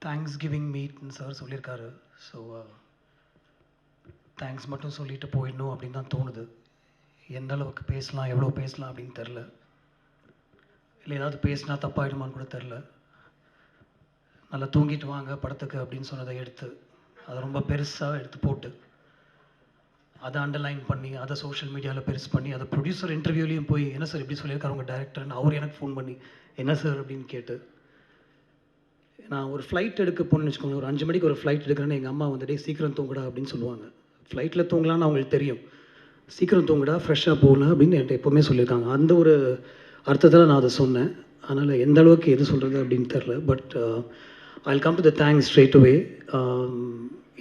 Thanks giving மீட்னு sir சொல்லியிருக்காரு. So thanks மட்டும் சொல்லிட்டு போயிடணும் அப்படின்னு தான் தோணுது. எந்த அளவுக்கு பேசலாம், எவ்வளோ பேசலாம் அப்படின்னு தெரில. இல்லை ஏதாவது பேசினா தப்பாயிடுமான்னு கூட தெரில. நல்லா தூங்கிட்டு வாங்க படத்துக்கு அப்படின்னு சொன்னதை எடுத்து அதை ரொம்ப பெருசாக எடுத்து போட்டு அதை அண்டர்லைன் பண்ணி அதை சோஷியல் மீடியாவில் பெருசு பண்ணி அதை ப்ரொடியூசர் இன்டர்வியூலேயும் போய் என்ன சார் இப்படி சொல்லியிருக்காரு உங்கள் டேரக்டர்னு அவர் எனக்கு ஃபோன் பண்ணி என்ன சார் அப்படின்னு கேட்டு, நான் ஒரு ஃப்ளைட் எடுக்க போகணுன்னு வச்சுக்கோங்க, ஒரு 5 மணிக்கு ஒரு ஃப்ளைட் எடுக்கிறேன்னு எங்கள் அம்மா வந்துட்டு சீக்கிரம் தூங்குடா அப்படின்னு சொல்லுவாங்க. ஃப்ளைட்டில் தூங்கலான்னு அவங்களுக்கு தெரியும். சீக்கிரம் தூங்குடா ஃப்ரெஷ்ஷாக போகலாம் அப்படின்னு என்கிட்ட எப்போவுமே சொல்லியிருக்காங்க. அந்த ஒரு அர்த்தத்தில் நான் அதை சொன்னேன். அதனால் எந்த அளவுக்கு எது சொல்கிறது அப்படின்னு தெரில. But I'll come to the thanks straight அவே.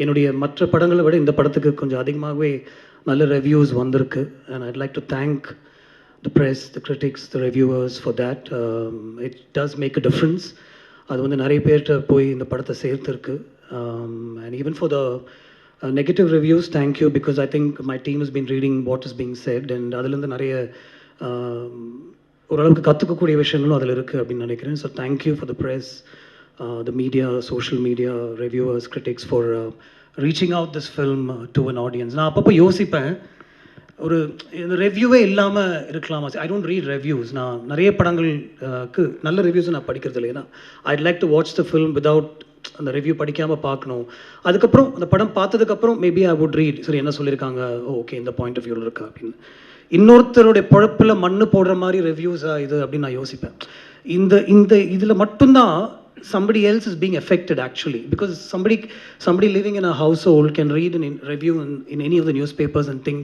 என்னுடைய மற்ற படங்களை விட இந்த படத்துக்கு கொஞ்சம் அதிகமாகவே நல்ல ரிவ்யூஸ் வந்திருக்கு. And I'd like to thank the press, the critics, the reviewers for that. It does make a difference. அது வந்து நிறைய பேர்கிட்ட போய் இந்த படத்தை சேர்த்துருக்கு. And even for the negative reviews, thank you, because I think my team has been reading what is being said, and அதுலேருந்து நிறைய ஓரளவுக்கு கற்றுக்கக்கூடிய விஷயங்களும் அதில் இருக்குது அப்படின்னு நினைக்கிறேன். So thank you for the press, the media, social media, reviewers, critics for reaching out this film to an audience. நான் அப்பப்போ யோசிப்பேன், ஒரு இந்த ரிவ்யூவே இல்லாமல் இருக்கலாமா? I don't read reviews. நான் நிறைய படங்களுக்கு நல்ல ரிவ்யூஸை நான் படிக்கிறது இல்லை. ஏன்னா I'd like to watch the film without அந்த ரிவ்யூ படிக்காமல் பார்க்கணும். அதுக்கப்புறம் அந்த படம் பார்த்ததுக்கப்புறம் மேபி ஐ வுட் ரீட், சரி என்ன சொல்லியிருக்காங்க, ஓகே இந்த பாயிண்ட் ஆஃப் வியூவில் இருக்கா அப்படின்னு. இன்னொருத்தருடைய பொழப்பில் மண்ணு போடுற மாதிரி ரிவ்யூஸாக இது அப்படின்னு நான் யோசிப்பேன். இந்த இதில் மட்டும்தான் somebody else is being affected actually, because somebody living in a household can read an review in any of the newspapers and think,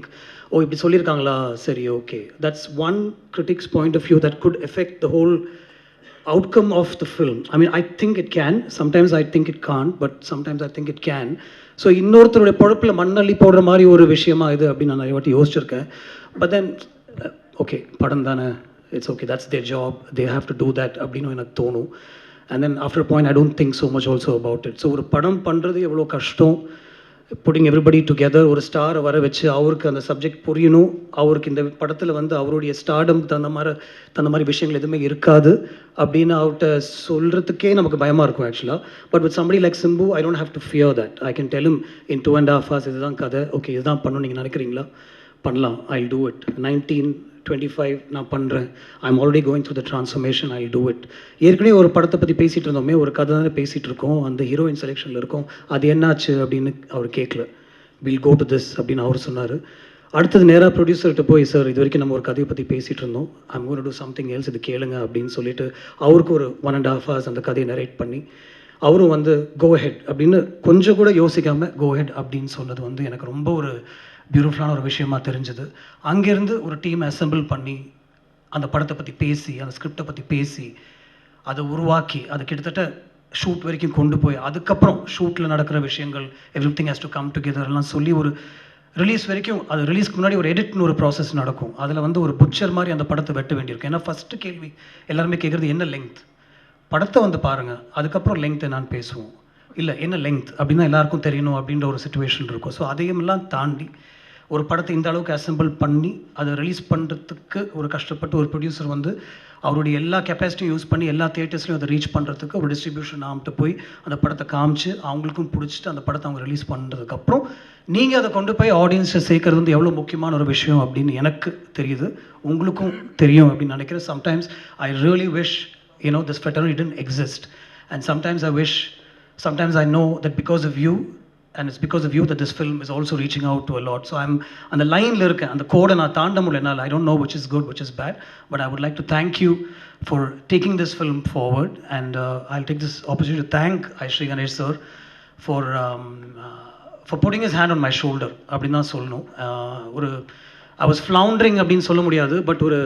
oh இப்படி சொல்லியிருக்காங்களா, சரி okay. That's one critic's point of view that could affect the whole outcome of the film. I mean, I think it can. Sometimes I think it can't, but sometimes I think it can. So இன்னொருத்தருடைய பொழப்பில் மண்ணள்ளி போடுற மாதிரி ஒரு விஷயமா இது அப்படின்னு நான் நிறைய வாட்டி யோசிச்சிருக்கேன். But then okay, படம் தானே, it's okay, that's their job, they have to do that அப்படின்னு எனக்கு தோணும். And then after a point I don't think so much also about it. So ஒரு படம் பண்ணுறது எவ்வளோ கஷ்டம், putting everybody together, ஒரு ஸ்டாரை வர வச்சு அவருக்கு அந்த சப்ஜெக்ட் புரியணும், அவருக்கு இந்த படத்தில் வந்து அவருடைய ஸ்டார்டம்க்கு தகுந்த மாதிரி விஷயங்கள் எதுவுமே இருக்காது அப்படின்னு அவர்கிட்ட சொல்கிறதுக்கே நமக்கு பயமாக இருக்கும் ஆக்சுவலாக. But with somebody like Simbu, I don't have to fear that. I can tell him in 2.5 hours இதுதான் கதை, ஓகே இதுதான் பண்ணணும் நீங்கள் நினைக்கிறீங்களா, பண்ணலாம், I'll do it. 1925 நான் பண்ணுறேன், I'm already going through the transformation, I do it. ஏற்கனவே ஒரு படத்தை பற்றி பேசிகிட்டு இருந்தோமே, ஒரு கதை தானே பேசிகிட்டு இருக்கோம், அந்த ஹீரோயின் செலெக்ஷனில் இருக்கும், அது என்னாச்சு அப்படின்னு அவர் கேட்கல. வில் கோ டு திஸ் அப்படின்னு அவர் சொன்னார். அடுத்தது நேராக ப்ரொடியூசர்கிட்ட போய், சார் இது வரைக்கும் நம்ம ஒரு கதையை பற்றி பேசிகிட்டு இருந்தோம், I'm going to do something else, இது கேளுங்க அப்படின்னு சொல்லிட்டு அவருக்கு ஒரு 1.5 hours அந்த கதையை நரேட் பண்ணி அவரும் வந்து கோ ஹெட் அப்படின்னு கொஞ்சம் கூட யோசிக்காமல் கோ ஹெட் அப்படின்னு சொன்னது வந்து எனக்கு ரொம்ப ஒரு பியூட்டிஃபுல்லான ஒரு விஷயமாக தெரிஞ்சது. அங்கேருந்து ஒரு டீம் அசெம்பிள் பண்ணி அந்த படத்தை பற்றி பேசி, அந்த ஸ்கிரிப்டை பற்றி பேசி, அதை உருவாக்கி, அது கிட்டத்தட்ட ஷூட் வரைக்கும் கொண்டு போய், அதுக்கப்புறம் ஷூட்டில் நடக்கிற விஷயங்கள் everything has to come டுகெதர்லாம் சொல்லி ஒரு ரிலீஸ் வரைக்கும், அது ரிலீஸ்க்கு முன்னாடி ஒரு எடிட்னு ஒரு ப்ராசஸ் நடக்கும். அதில் வந்து ஒரு புட்சர் மாதிரி அந்த படத்தை வெட்ட வேண்டியிருக்கும். ஏன்னா ஃபஸ்ட்டு கேள்வி எல்லாருமே கேட்குறது என்ன லெங்த், படத்தை வந்து பாருங்கள் அதுக்கப்புறம் லெங்த் என்னான்னு பேசுவோம், இல்லை என்ன லெங்த் அப்படின்னா எல்லாருக்கும் தெரியணும் அப்படின்ற ஒரு சுச்சுவேஷன் இருக்கும். ஸோ அதையெல்லாம் தாண்டி ஒரு படத்தை இந்த அளவுக்கு அசெம்பிள் பண்ணி அதை ரிலீஸ் பண்ணுறதுக்கு ஒரு கஷ்டப்பட்டு ஒரு ப்ரொடியூசர் வந்து அவருடைய எல்லா கெப்பாசிட்டியும் யூஸ் பண்ணி எல்லா தியேட்டர்ஸ்லையும் அதை ரீச் பண்ணுறதுக்கு ஒரு டிஸ்ட்ரிபியூஷன் ஆகிட்டு போய் அந்த படத்தை காமிச்சு அவங்களுக்கும் பிடிச்சிட்டு அந்த படத்தை அவங்க ரிலீஸ் பண்ணுறதுக்கப்புறம் நீங்கள் அதை கொண்டு போய் ஆடியன்ஸை சேர்க்கறது வந்து எவ்வளோ முக்கியமான ஒரு விஷயம் அப்படின்னு எனக்கு தெரியுது, உங்களுக்கும் தெரியும் அப்படின்னு நினைக்கிறேன். Sometimes I really wish this fraternity didn't exist, and sometimes I know that because of you, and it's because of you that this film is also reaching out to a lot. So I'm on the line la irukken, and the code na taanda mudiyala. I don't know which is good, which is bad, but I would like to thank you for taking this film forward, and I'll take this opportunity to thank Shri Ganesh sir for putting his hand on my shoulder அப்படினா சொல்லணும். ஒரு I was floundering அப்படின்னு சொல்ல முடியாது, but ஒரு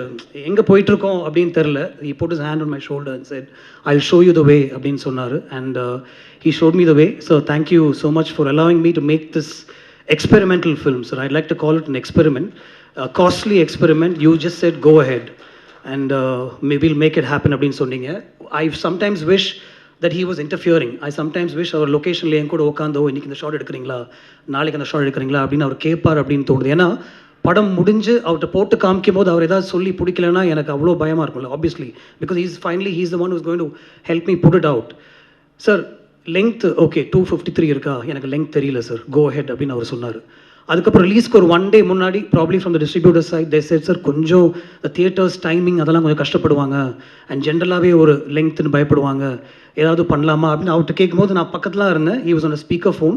எங்கே போயிட்டுருக்கோம் அப்படின்னு தெரில. He put his hand on my shoulder and said, I'll show you the way அப்படின்னு சொன்னார். And he showed me the way. So thank you so much for allowing me to make this experimental film. So I'd like to call it an experiment, a costly experiment. You just said go ahead and maybe we'll make it happen அப்படின்னு சொன்னீங்க. I sometimes wish that he was interfering. I sometimes wish our locationல என் கூட உட்காந்தோ இன்னைக்கு இந்த shot எடுக்கிறீங்களா, நாளைக்கு அந்த shot எடுக்கிறீங்களா அப்படின்னு அவர் கேட்பார் அப்படின்னு தோணுது. ஏன்னா படம் முடிஞ்சு அவர்கிட்ட போட்டு காமிக்கும் போது அவர் ஏதாவது சொல்லி பிடிக்கலன்னா எனக்கு அவ்வளோ பயமாக இருக்கும்ல, obviously, because he's finally he's the one who's going to help me put it out. Sir length okay 253 இருக்கா, எனக்கு லெங்த் தெரியல சார், கோ ஹெட் அப்படின்னு அவர் சொன்னார். அதுக்கப்புறம் ரிலீஸ்க்கு ஒரு 1 day முன்னாடி probably from the distributor side they said sir கொஞ்சம் தியேட்டர்ஸ் டைமிங் அதெல்லாம் கொஞ்சம் கஷ்டப்படுவாங்க அண்ட் ஜென்ரலாகவே ஒரு லெங்க்த்துன்னு பயப்படுவாங்க, ஏதாவது பண்ணலாமா அப்படின்னு அவர்கிட்ட கேட்கும்போது நான் பக்கத்தில் இருந்தேன். He was on speaker phone.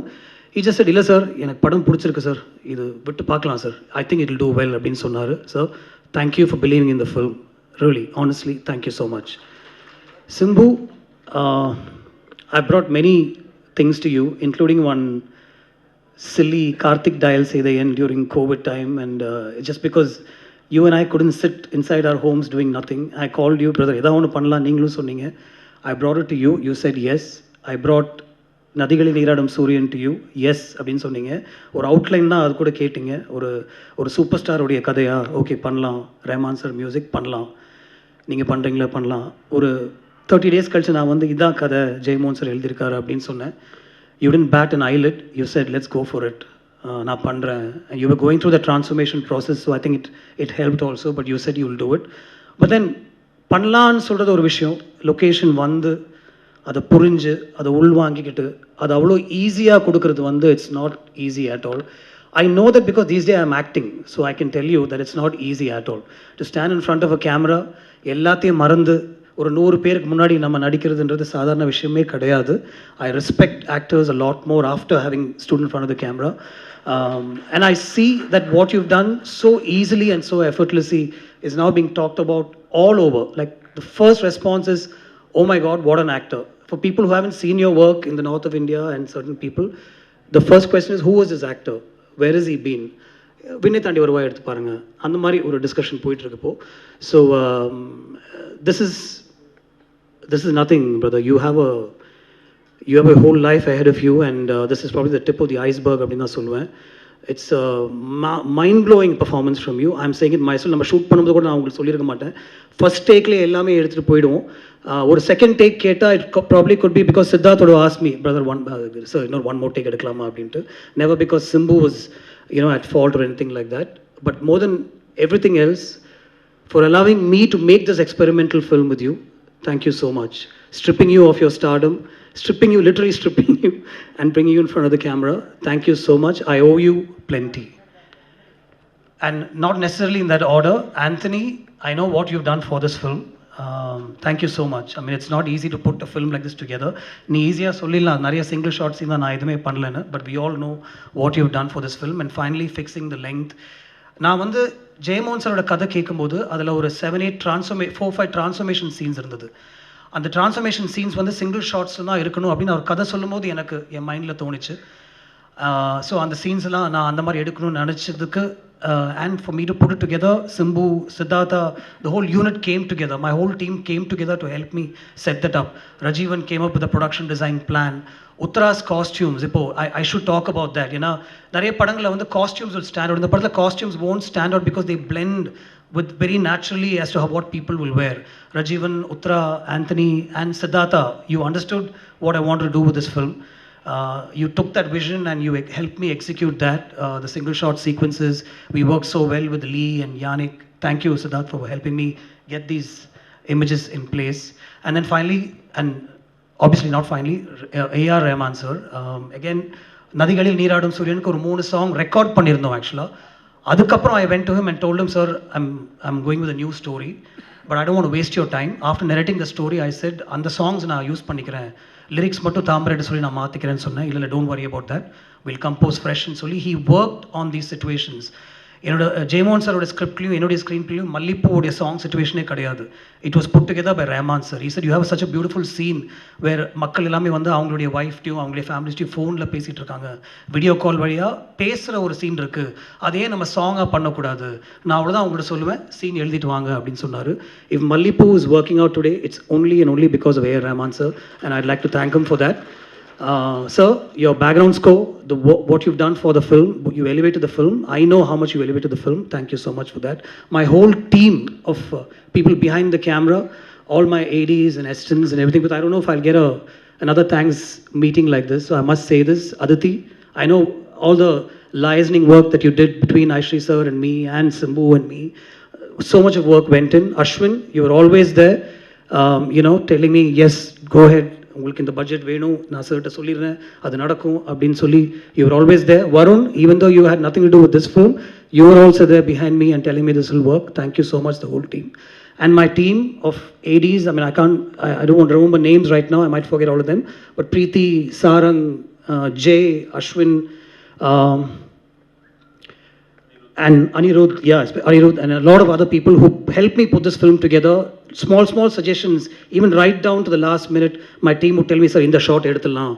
He just set இல்லை சார் எனக்கு படம் பிடிச்சிருக்கு சார், இது விட்டு பார்க்கலாம் sir, I think it will do well அப்படின்னு சொன்னார். Sir thank you for believing in the film, really honestly thank you so much. Simbu, I brought many things to you, including one silly Karthik dial say the end during COVID time, and just because you and I couldn't sit inside our homes doing nothing, I called you, brother. Edha onu pannalam neenglu sonninga. I brought it to you. You said yes. I brought Nadigali Neeradam Suryan to you. Yes அப்படினு சொன்னீங்க. ஒரு outline தான் அது கூட கேட்டிங்க. ஒரு super star உடைய கதையா, ஓகே பண்ணலாம், ரஹ்மான் சார் மியூசிக் பண்ணலாம், நீங்கள் பண்ணுறீங்களா பண்ணலாம். ஒரு 30 days கழிச்சு நான் வந்து இதான் கதை ஜெயமோகன் சார் எழுதியிருக்காரு அப்படின்னு சொன்னேன். You didn't bat an eyelid. You said let's go for it. நான் பண்ணுறேன். You were going through the transformation process, so I think it helped also, but you said you will do it. But then பண்ணலான்னு சொல்கிறது ஒரு விஷயம், location வந்து அதை புரிஞ்சு அதை உள்வாங்கிக்கிட்டு அது அவ்வளோ ஈஸியாக கொடுக்கறது வந்து it's not easy at all. I know that because these days I'm acting, so I can tell you that it's not easy at all. To stand in front of a camera, எல்லாத்தையும் மறந்து ஒரு 100 பேருக்கு முன்னாடி நம்ம நடிக்கிறதுன்றது சாதாரண விஷயமே கிடையாது. I respect actors a lot more after having stood in front of the camera. And I see that what you've done so easily and so effortlessly is now being talked about all over. Like the first response is, oh my God, what an actor. For people who haven't seen your work in the north of India and certain people, the first question is, who is this actor? Where has he been? விண்ணை தாண்டி வருவா எடுத்து பாருங்கள், அந்த மாதிரி ஒரு discussion போயிட்டுருக்கு இப்போ. So this is nothing, brother. You have a whole life ahead of you, and this is probably the tip of the iceberg அப்படின்னு தான் சொல்லுவேன். It's a mind-blowing performance from you. I'm saying it myself. நம்ம shoot பண்ணும்போது கூட நான் உங்களுக்கு சொல்லியிருக்க மாட்டேன், ஃபர்ஸ்ட் டேக்லேயே எல்லாமே எடுத்துகிட்டு போயிடுவோம். ஒரு செகண்ட் டேக் கேட்டால் it probably good be because சித்தார்த்தோட ஆஸ்க் மீ, பிரதர் சார் இன்னொரு ஒன் மோர் டேக் எடுக்கலாமா அப்படின்ட்டு. Never because Simbu was at fault or anything like that, but more than everything else, for allowing me to make this experimental film with you. Thank you so much. Stripping you of your stardom, literally stripping you and bringing you in front of the camera. Thank you so much. I owe you plenty. And not necessarily in that order, Anthony, I know what you've done for this film. Thank you so much. I mean, it's not easy to put a film like this together. நீ ஈஸியாக சொல்லிடலாம், நிறைய single shorts தான் நான் எதுவுமே பண்ணலன்னு, but we all know what you've done for this film and finally fixing the length. நான் வந்து ஜெயமோகன் சாரோட கதை கேட்கும்போது அதில் ஒரு 4-5 டிரான்ஸ்ஃபர்மேஷன் சீன்ஸ் இருந்தது. அந்த டிரான்ஸ்ஃபர்மேஷன் சீன்ஸ் வந்து சிங்கிள் ஷார்ட்ஸ் தான் இருக்கணும் அப்படின்னு அவர் கதை சொல்லும்போது எனக்கு என் மைண்டில் தோணுச்சு. ஸோ அந்த சீன்ஸ்லாம் நான் அந்த மாதிரி எடுக்கணும்னு நினச்சதுக்கு, and for me to put it together, Simbu, Siddhartha, the whole unit came together. My whole team came together to help me set that up. Rajivan came up with a production design plan. Uttara's costumes, I should talk about that. நிறைய படங்களில் வந்து costumes will stand out. இந்த படத்தில் costumes won't stand out because they blend with very naturally as to what people will wear. Rajivan, Uttara, Anthony and Siddhartha, you understood what I wanted to do with this film. You took that vision and you helped me execute that. The single shot sequences, we worked so well with Lee and Yannick. Thank you, Siddharth, for helping me get these images in place. And then finally, and obviously not finally, A.R. Rahman sir, again, Nadigalil Neeradam Suryanukku ஒரு 3 song record பண்ணியிருந்தோம் ஆக்சுவலாக. அதுக்கப்புறம் I went to him and told him, sir, I'm going with a new story, but I don't want to waste your time. After narrating the story, I said, அந்த songs நான் use பண்ணிக்கிறேன், lyrics மட்டும் தாம்பரேட்டு சொல்லி நான் மாற்றிக்கிறேன்னு சொன்னேன். இல்லை don't worry about that, will compose ஃப்ரெஷ்னு சொல்லி he worked on these situations. என்னோட ஜெயமோகன் சாரோட ஸ்கிரிப்ட்லையும் என்னுடைய ஸ்க்ரீன் பிளேயும் மல்லிப்பூவோடைய சாங் சிச்சுவேஷனே கிடையாது. It was put together by Rahman sir. He said you have such a beautiful scene where மக்கள் எல்லாமே வந்து அவங்களுடைய ஒய்ஃப்டையும் அவங்களுடைய ஃபேமிலிஸ்டையும் ஃபோனில் பேசிகிட்டு இருக்காங்க, வீடியோ கால் வழியாக பேசுகிற ஒரு சீன் இருக்குது, அதே நம்ம சாங்காக பண்ணக்கூடாது, நான் அவ்வளோதான் அவங்கள்ட்ட சொல்லுவேன், சீன் எழுதிட்டு வாங்க அப்படின்னு சொன்னார். இஃப் மல்லிப்பூ is working out today, it's only and only because of A.R. Rahman sir, and I'd like to thank him for that. Sir, your background score, what you've done for the film, you elevated the film. I know how much you elevated the film. Thank you so much for that. My whole team of people behind the camera, all my ADs and assistants and everything, but I don't know if I'll get another thanks meeting like this, so I must say this. Aditi, I know all the liaising work that you did between Aishri sir and me and Simbu and me. So much of work went in. Ashwin, you were always there, telling me, yes, go ahead, உங்களுக்கு இந்த budget வேணும், நான் சார்கிட்ட சொல்லிடுறேன், அது நடக்கும் அப்படின்னு சொல்லி you were always there. Varun, even though you had nothing to do with this film, you were also there behind me and telling me this will work. Thank you so much, the whole team. And my team of ADs, I mean, I don't want to remember names right now, I might forget all of them, but Preeti, Sarang, Jay, Ashwin, um, and Anirudh, Anirudh, and a lot of other people who helped me put this film together. Small suggestions, even right down to the last minute, my team would tell me, sir, in the shot eduthalam,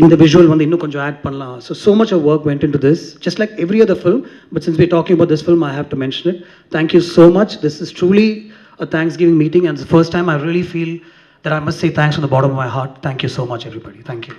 in the visual வந்து இன்னும் கொஞ்சம் add பண்ணலாம். So much of work went into this, just like every other film, but since we're talking about this film, I have to mention it. Thank you so much. This is truly a Thanksgiving meeting, and it's the first time I really feel that I must say thanks from the bottom of my heart. Thank you so much, everybody. Thank you.